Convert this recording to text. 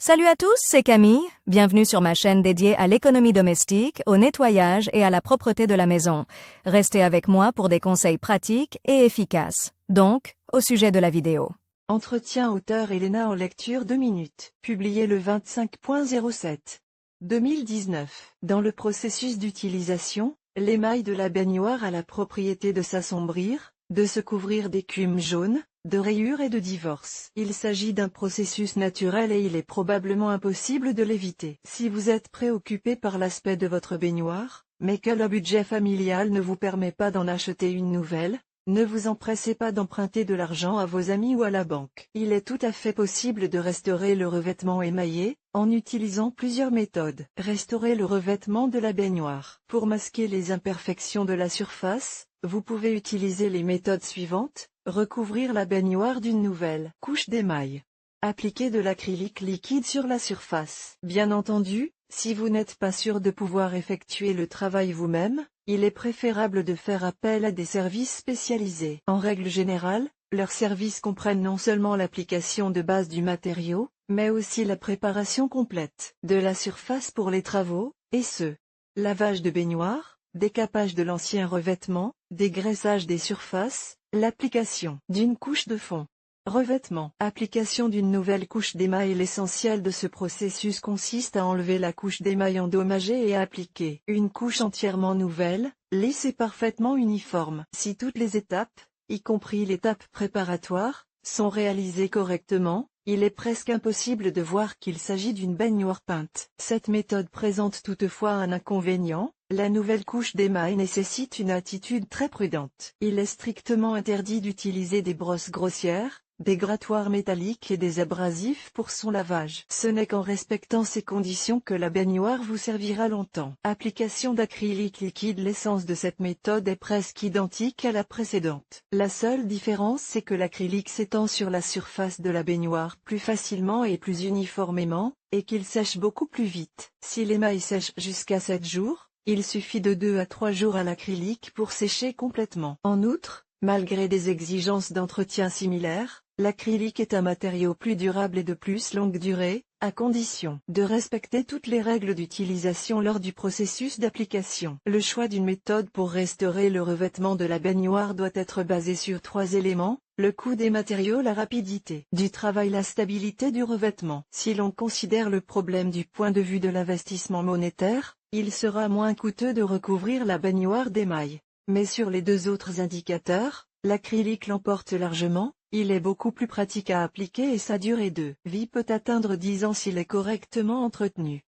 Salut à tous, c'est Camille, bienvenue sur ma chaîne dédiée à l'économie domestique, au nettoyage et à la propreté de la maison. Restez avec moi pour des conseils pratiques et efficaces. Donc, au sujet de la vidéo. Entretien auteur Elena en lecture 2 minutes, publié le 25.07 2019. Dans le processus d'utilisation, l'émail de la baignoire a la propriété de s'assombrir, de se couvrir d'écume jaune, de rayures et de divorce. Il s'agit d'un processus naturel et il est probablement impossible de l'éviter. Si vous êtes préoccupé par l'aspect de votre baignoire, mais que le budget familial ne vous permet pas d'en acheter une nouvelle, ne vous empressez pas d'emprunter de l'argent à vos amis ou à la banque. Il est tout à fait possible de restaurer le revêtement émaillé, en utilisant plusieurs méthodes. Restaurer le revêtement de la baignoire. Pour masquer les imperfections de la surface, vous pouvez utiliser les méthodes suivantes. Recouvrir la baignoire d'une nouvelle couche d'émail. Appliquer de l'acrylique liquide sur la surface. Bien entendu, si vous n'êtes pas sûr de pouvoir effectuer le travail vous-même, il est préférable de faire appel à des services spécialisés. En règle générale, leurs services comprennent non seulement l'application de base du matériau, mais aussi la préparation complète de la surface pour les travaux, et ce, lavage de baignoire, décapage de l'ancien revêtement, dégraissage des surfaces, l'application d'une couche de fond. Revêtement. Application d'une nouvelle couche d'émail. L'essentiel de ce processus consiste à enlever la couche d'émail endommagée et à appliquer une couche entièrement nouvelle, lisse et parfaitement uniforme. Si toutes les étapes, y compris l'étape préparatoire, sont réalisées correctement, il est presque impossible de voir qu'il s'agit d'une baignoire peinte. Cette méthode présente toutefois un inconvénient. La nouvelle couche d'émail nécessite une attitude très prudente. Il est strictement interdit d'utiliser des brosses grossières, des grattoirs métalliques et des abrasifs pour son lavage. Ce n'est qu'en respectant ces conditions que la baignoire vous servira longtemps. Application d'acrylique liquide. L'essence de cette méthode est presque identique à la précédente. La seule différence c'est que l'acrylique s'étend sur la surface de la baignoire plus facilement et plus uniformément, et qu'il sèche beaucoup plus vite. Si l'émail sèche jusqu'à 7 jours, il suffit de 2 à 3 jours à l'acrylique pour sécher complètement. En outre, malgré des exigences d'entretien similaires, l'acrylique est un matériau plus durable et de plus longue durée, à condition de respecter toutes les règles d'utilisation lors du processus d'application. Le choix d'une méthode pour restaurer le revêtement de la baignoire doit être basé sur 3 éléments. Le coût des matériaux, la rapidité du travail, la stabilité du revêtement. Si l'on considère le problème du point de vue de l'investissement monétaire, il sera moins coûteux de recouvrir la baignoire d'émail. Mais sur les 2 autres indicateurs, l'acrylique l'emporte largement. Il est beaucoup plus pratique à appliquer et sa durée de vie peut atteindre 10 ans s'il est correctement entretenu.